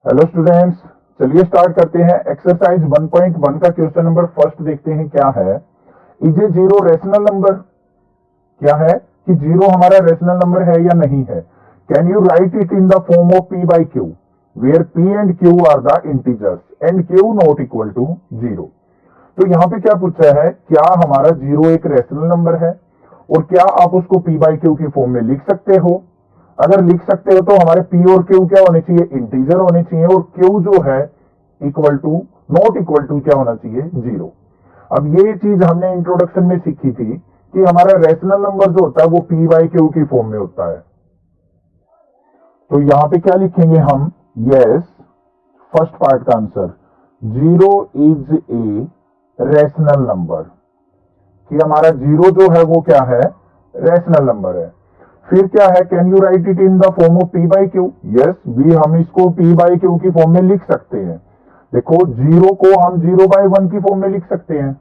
Hello students, चलिए start करते हैं। एक्सरसाइज 1.1 का क्वेश्चन नंबर फर्स्ट देखते हैं क्या है। Is a zero rational number? क्या है कि जीरो हमारा रेशनल नंबर है या नहीं है। Can you write it in the form of P by Q where P and Q are the integers and Q not equal to zero. तो यहाँ पे क्या पूछा है, क्या हमारा जीरो एक रेशनल नंबर है और क्या आप उसको पी बाई क्यू की फॉर्म में लिख सकते हो। अगर लिख सकते हो तो हमारे पी और क्यू क्या होने चाहिए, इंटीजर होने चाहिए, और क्यू जो है equal to not equal to क्या होना चाहिए, जीरो। अब ये चीज हमने इंट्रोडक्शन में सीखी थी कि हमारा रेशनल नंबर जो होता है वो पी बाई क्यू की फॉर्म में होता है। तो यहां पे क्या लिखेंगे हम, यस फर्स्ट पार्ट का answer, zero is a rational number, कि हमारा जीरो जो है वो क्या है, रेशनल नंबर है। फिर क्या है, can you write it in the form of P by Q. Yes, भी हम इसको पी बाई क्यू की फॉर्म में लिख सकते हैं। देखो जीरो को हम जीरो बाई वन की फॉर्म में लिख सकते हैं,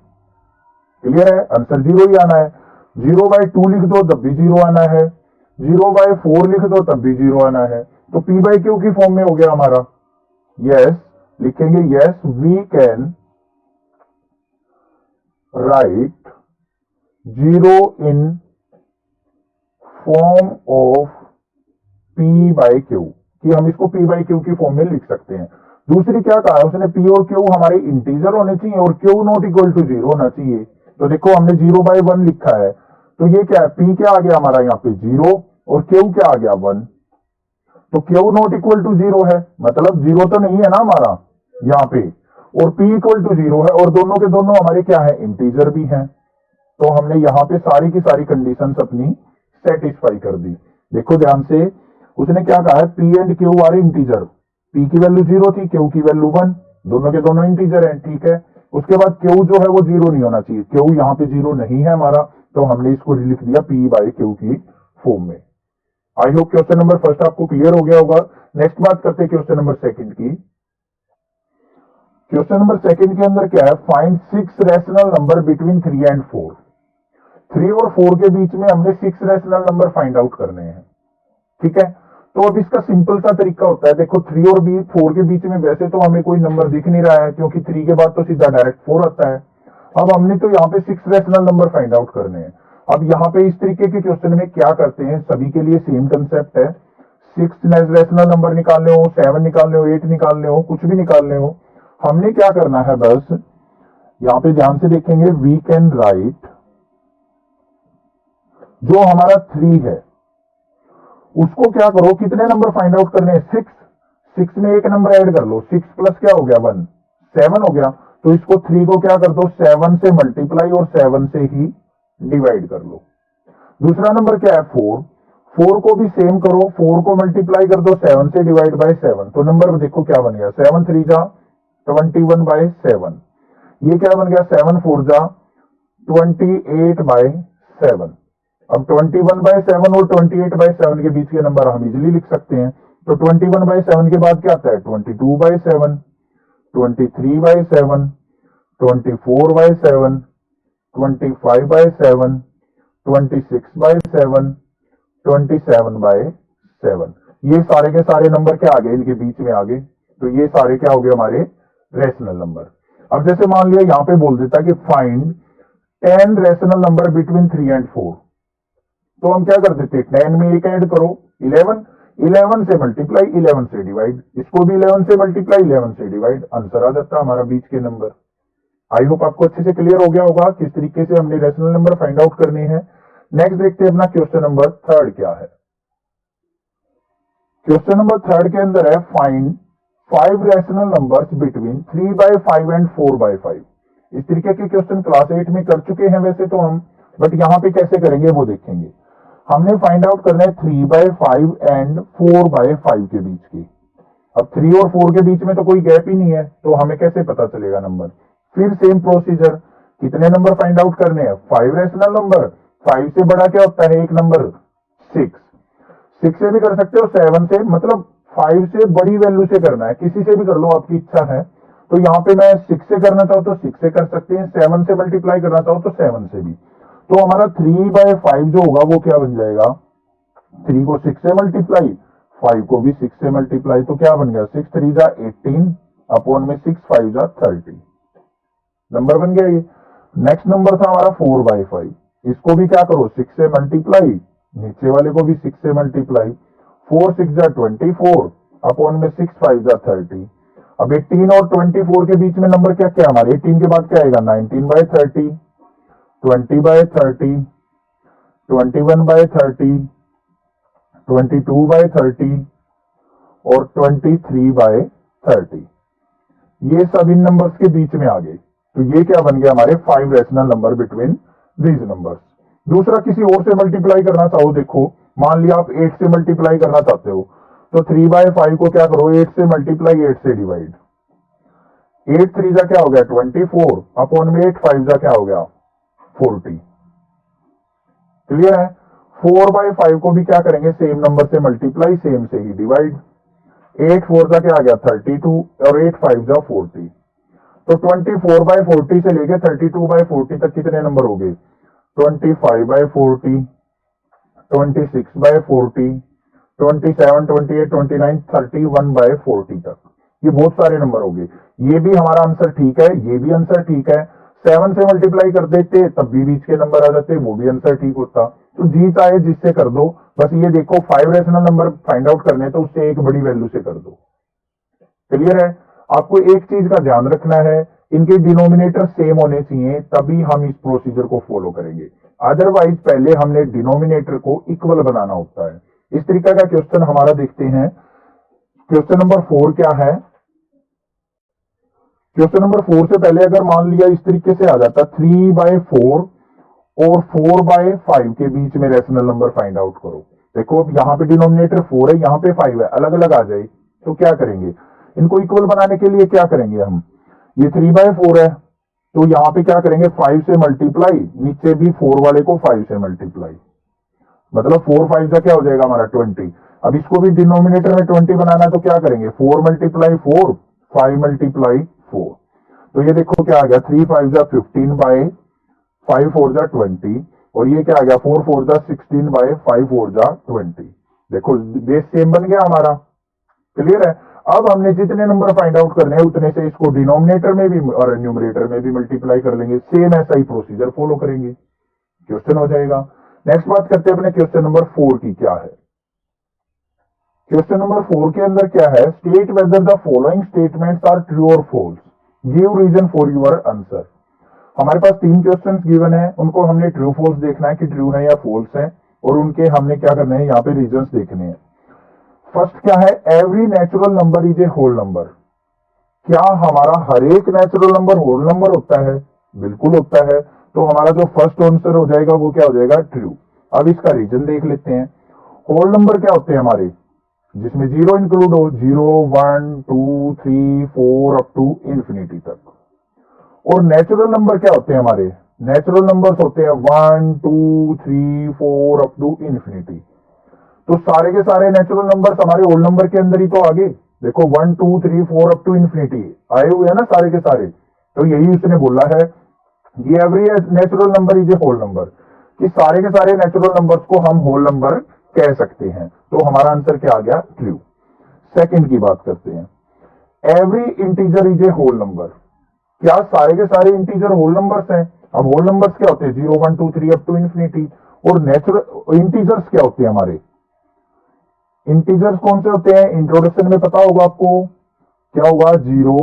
क्लियर है, आंसर जीरो ही आना है। जीरो बाई टू लिख दो तब भी जीरो आना है, जीरो बाई फोर लिख दो तब भी जीरो आना है। तो पी बाई क्यू की फॉर्म में हो गया हमारा। यस लिखेंगे, yes we can write zero in form of P by Q, कि हम इसको पी बाई क्यू की फॉर्म में लिख सकते हैं। दूसरी क्या कहा है उसने, पी और क्यू हमारे इंटीजर होने चाहिए और Q not equal to zero होना चाहिए। तो देखो हमने जीरो बाई वन लिखा है, तो ये क्या है, पी क्या आ गया हमारा यहाँ पे जीरो और क्यू क्या आ गया वन। तो Q not equal to zero है, मतलब जीरो तो नहीं है ना हमारा यहाँ पे, और पी इक्वल टू जीरो है, और दोनों के दोनों हमारे क्या है, इंटीजर भी हैं। तो हमने यहाँ पे सारी की सारी कंडीशंस अपनी सेटिस्फाई कर दी। देखो ध्यान से, उसने क्या कहा है, P and Q are integer, P की वैल्यू जीरो थी, क्यू की वैल्यू वन, दोनों के दोनों इंटीजर हैं, ठीक है। उसके बाद क्यू जो है वो जीरो नहीं होना चाहिए, क्यू यहाँ पे जीरो नहीं है हमारा, तो हमने इसको लिख दिया पी बाई क्यू की फॉर्म में। I hope question number first आपको क्लियर हो गया होगा। नेक्स्ट बात करते हैं क्वेश्चन नंबर सेकंड की। क्वेश्चन नंबर सेकंड के अंदर क्या है, find six rational number between 3 and 4। 3 और 4 के बीच में हमने 6 रेशनल नंबर फाइंड आउट करने हैं, ठीक है। तो अब इसका सिंपल सा तरीका होता है, देखो 3 और 4 के बीच में वैसे तो हमें कोई नंबर दिख नहीं रहा है, क्योंकि 3 के बाद तो सीधा डायरेक्ट 4 आता है। अब हमने तो यहाँ पे 6 रेशनल नंबर फाइंड आउट करने हैं। अब यहाँ पे इस तरीके के क्वेश्चन में क्या करते हैं, सभी के लिए सेम कंसेप्ट है। 6 रेशनल नंबर निकालने हो, 7 निकालने हो, 8 निकालने हो, कुछ भी निकालने हो, हमने क्या करना है, बस यहाँ पे ध्यान से देखेंगे, वी कैन राइट जो हमारा 3 है उसको क्या करो, कितने नंबर फाइंड आउट करने हैं, 6। 6 में एक नंबर ऐड कर लो, 6 प्लस क्या हो गया 1, 7 हो गया। तो इसको 3 को क्या कर दो, 7 से मल्टीप्लाई और 7 से ही डिवाइड कर लो। दूसरा नंबर क्या है 4, 4 को भी सेम करो, 4 को मल्टीप्लाई कर दो 7 से डिवाइड बाय 7। तो नंबर देखो क्या बन गया, 7 3 जा 21 बाय 7। ये क्या बन गया, 7 4 जा 28 बाय 7। अब 21 बाय 7 और 28 बाय 7 के बीच के नंबर हम इजिली लिख सकते हैं। तो 21 बाय 7 के बाद क्या आता है, 22 by 7, 23 by 7, 24 by 7, 25 by 7, 26 by 7, 27 by 7। ये सारे के सारे नंबर क्या आ गए, इनके बीच में आ गए। तो ये सारे क्या हो गए हमारे रेशनल नंबर। अब जैसे मान लिया यहाँ पे बोल देता कि find 10 rational number between 3 and 4, तो हम क्या कर देते, 10 में एक ऐड करो 11, 11 से मल्टीप्लाई 11 से डिवाइड, इसको भी 11 से मल्टीप्लाई 11 से डिवाइड, आंसर आ जाता है हमारा बीच के नंबर। आई होप आपको अच्छे से क्लियर हो गया होगा किस तरीके से हमने रेशनल नंबर फाइंड आउट करने हैं। नेक्स्ट देखते हैं अपना क्वेश्चन नंबर थर्ड क्या है। क्वेश्चन नंबर थर्ड के अंदर है, find 5 rational numbers between 3 by 5 and 4 by 5। इस तरीके के क्वेश्चन क्लास 8 में कर चुके हैं वैसे तो हम, बट यहां पे कैसे करेंगे वो देखेंगे। हमने फाइंड आउट करना है 3 बाय 5 एंड 4 बाय 5 के बीच की। अब 3 और 4 के बीच में तो कोई गैप ही नहीं है, तो हमें कैसे पता चलेगा नंबर। फिर सेम प्रोसीजर, कितने नंबर फाइंड आउट करने हैं, 5 रेशनल नंबर। 5 से बड़ा क्या होता है एक नंबर, 6। 6 से भी कर सकते हो, 7 से, मतलब 5 से बड़ी वैल्यू से करना है, किसी से भी कर लो आपकी इच्छा है। तो यहाँ पे मैं 6 से करना चाहूँ तो 6 से कर सकते हैं, 7 से मल्टीप्लाई करना चाहूँ तो 7 से भी। तो हमारा 3 बाय 5 जो होगा वो क्या बन जाएगा, 3 को 6 से मल्टीप्लाई, 5 को भी 6 से मल्टीप्लाई, तो क्या बन गया 6 3 जा 18 अपॉन में 6 5 जा 30 नंबर बन गया ये। नेक्स्ट नंबर था हमारा 4/5, इसको भी क्या करो 6 से मल्टीप्लाई, नीचे वाले को भी 6 से मल्टीप्लाई, 4 6 जा 24 अपॉन में 6 5 जा 30। अब 18 और 24 के बीच में नंबर क्या क्या हमारे, 18 के बाद क्या आएगा 19/30, 20/30, 21/30, 22/30 और 23/30। ये सब इन नंबर्स के बीच में आ गए, तो ये क्या बन गया हमारे 5 rational number between these numbers. दूसरा किसी और से मल्टीप्लाई करना चाहो, देखो मान लिया आप 8 से मल्टीप्लाई करना चाहते हो, तो 3/5 को क्या करो 8 से मल्टीप्लाई 8 से डिवाइड, 8 3 जा क्या हो गया 24 अपॉन में 8 5 जा क्या हो गया 40। क्लियर है। 4/5 को भी क्या करेंगे सेम नंबर से मल्टीप्लाई, सेम से ही डिवाइड, 8 4 जा क्या आ गया 32 और 8 5 जा 40। तो 24/40 से लेके 32/40 तक कितने नंबर हो गए 25/40, 26/40, 27, 28, 29, 31/40 तक। ये बहुत सारे नंबर हो गए। ये भी हमारा आंसर ठीक है, ये भी आंसर ठीक है। 7 से मल्टीप्लाई कर देते तब भी बीच के नंबर आ जाते, वो भी आंसर ठीक होता। तो जी चाहे जिससे कर दो, बस ये देखो 5 रैशनल नंबर फाइंड आउट करने तो उससे एक बड़ी वैल्यू से कर दो। क्लियर है। आपको एक चीज का ध्यान रखना है, इनके डिनोमिनेटर सेम होने चाहिए, तभी हम इस प्रोसीजर को फॉलो करेंगे। अदरवाइज पहले हमने डिनोमिनेटर को इक्वल बनाना होता है। इस तरीके का क्वेश्चन हमारा देखते हैं। क्वेश्चन नंबर 4 क्या है, क्वेश्चन नंबर 4 से पहले अगर मान लिया इस तरीके से आ जाता 3/4 और 4/5 के बीच में रैशनल नंबर फाइंड आउट करो। देखो अब यहाँ पे डिनोमिनेटर 4 है, यहाँ पे 5 है, अलग अलग आ जाए तो क्या करेंगे, इनको इक्वल बनाने के लिए क्या करेंगे हम, ये 3/4 है तो यहाँ पे क्या करेंगे 5 से मल्टीप्लाई, नीचे भी 4 वाले को 5 से मल्टीप्लाई, मतलब 4 5 का क्या हो जाएगा हमारा 20। अब इसको भी डिनोमिनेटर में 20 बनाना तो क्या करेंगे 4 × 4 5 × 4। तो ये देखो क्या आ गया 3 5 जा 15/5 4 जा 20 और ये क्या आ गया 4 4 जा 16/5 4 जा 20। देखो बेस सेम बन गया हमारा। क्लियर है। अब हमने जितने नंबर फाइंड आउट करने हैं उतने से इसको डिनोमिनेटर में भी और न्यूमरेटर में भी मल्टीप्लाई कर लेंगे, सेम ऐसा ही प्रोसीजर फॉलो करेंगे, क्वेश्चन हो जाएगा। नेक्स्ट बात करते हैं अपने क्वेश्चन नंबर 4 की। क्या है क्वेश्चन नंबर 4 के अंदर क्या है, state whether the following statements are true और false, give reason for your answer. हमारे पास 3 क्वेश्चंस गिवन है, उनको हमने ट्रू फॉल्स देखना है कि ट्रू है या फॉल्स है, और उनके हमने क्या करना है यहाँ पे रीजंस देखने हैं। फर्स्ट क्या है, every natural number is a whole number. क्या हमारा हर एक नेचुरल नंबर होल नंबर होता है? बिल्कुल होता है। तो हमारा जो फर्स्ट आंसर हो जाएगा वो क्या हो जाएगा ट्रू। अब इसका रीजन देख लेते हैं। होल नंबर क्या होते हैं हमारे, जिसमें 0 इंक्लूड हो, 0 1 2 3 4 अप टू इंफिनिटी तक। और नेचुरल नंबर क्या होते हैं हमारे, नेचुरल नंबर्स होते हैं 1 2 3 4 अप टू इंफिनिटी। तो सारे के सारे नेचुरल नंबर्स हमारे होल नंबर के अंदर ही तो आ गए। देखो 1 2 3 4 अप टू इंफिनिटी आए हुए हैं ना सारे के सारे। तो यही उसने बोला है, ये every natural number is a whole number, कि सारे के सारे नेचुरल नंबर्स को हम होल नंबर कह सकते हैं। तो हमारा आंसर क्या आ गया ट्रू। सेकंड की बात करते हैं, every integer is a whole number. क्या सारे के सारे इंटीजर होल नंबर्स हैं? अब होल नंबर्स क्या होते हैं 0 1 2 3 अप टू इंफिनिटी। और नेचुरल इंटीजर्स क्या होते हैं हमारे, इंटीजर्स कौन से होते हैं, इंट्रोडक्शन में पता होगा आपको, क्या होगा 0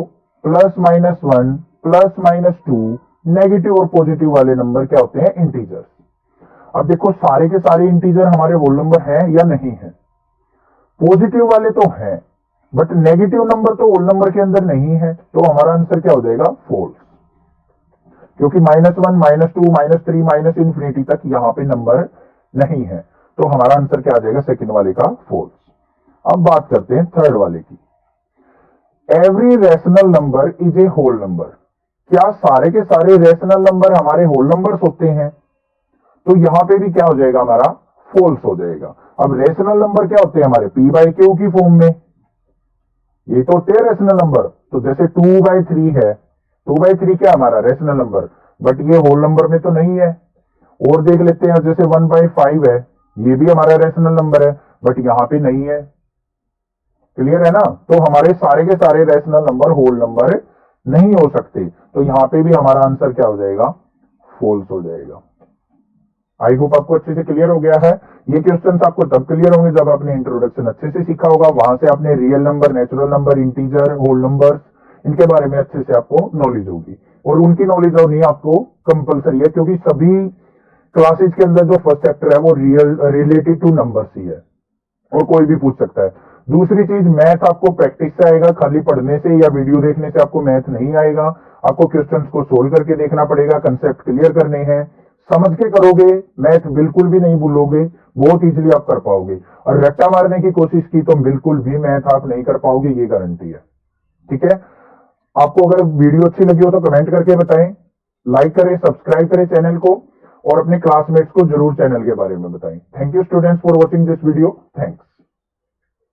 +-1 +-2, नेगेटिव और पॉजिटिव वाले नंबर क्या होते हैं इंटीजर्स। अब देखो सारे के सारे इंटीजर हमारे होल नंबर हैं या नहीं है, पॉजिटिव वाले तो हैं बट नेगेटिव नंबर तो होल नंबर के अंदर नहीं है। तो हमारा आंसर क्या हो जाएगा फॉल्स, क्योंकि -1 -2 -3 माइनस इंफिनिटी तक यहां पे नंबर नहीं है। तो हमारा आंसर क्या आ जाएगा सेकंड वाले का फॉल्स। अब बात करते हैं थर्ड वाले की, every rational number is a whole number. क्या सारे के सारे रैशनल नंबर हमारे होल नंबर्स होते हैं? तो यहां पे भी क्या हो जाएगा हमारा फॉल्स हो जाएगा। अब रैशनल नंबर क्या होते हैं हमारे p/q की फॉर्म में, ये तो होते हैं रैशनल नंबर। तो जैसे 2/3 है, 2/3 क्या हमारा रैशनल नंबर, बट ये होल नंबर में तो नहीं है। और देख लेते हैं जैसे 1/5 है, ये भी हमारा रैशनल नंबर है बट यहां पे नहीं है। क्लियर है ना। तो हमारे सारे के सारे रैशनल नंबर होल नंबर नहीं हो सकते, तो यहां पे भी हमारा आंसर क्या हो जाएगा, फॉल्स हो जाएगा। आई होप आपको अच्छे से क्लियर हो गया है। ये क्वेश्चंस आपको तब क्लियर होंगे जब आपने इंट्रोडक्शन अच्छे से सीखा होगा, वहां से आपने real number, natural number, integer, whole numbers, इनके बारे में अच्छे से आपको नॉलेज होगी। और उनकी नॉलेज होनी आपको कंपलसरी है, क्योंकि सभी क्लासेज के अंदर जो फर्स्ट चैप्टर है वो रिलेटेड टू नंबर्स ही है, और कोई भी पूछ सकता है। दूसरी चीज, मैथ आपको प्रैक्टिस से आएगा, खाली पढ़ने से या वीडियो देखने से आपको मैथ नहीं आएगा। आपको क्वेश्चंस को सोल्व करके देखना पड़ेगा, कंसेप्ट क्लियर करने हैं, समझ के करोगे, मैथ बिल्कुल भी नहीं भूलोगे, बहुत इजीली आप कर पाओगे। और रट्टा मारने की कोशिश की तो बिल्कुल भी मैथ आप नहीं कर पाओगे, ये गारंटी है। ठीक है, आपको अगर वीडियो अच्छी लगी हो तो कमेंट करके बताएं, लाइक करें, सब्सक्राइब करें चैनल को, और अपने क्लासमेट्स को जरूर चैनल के बारे में बताएं। Thank you students for watching this video. Thanks.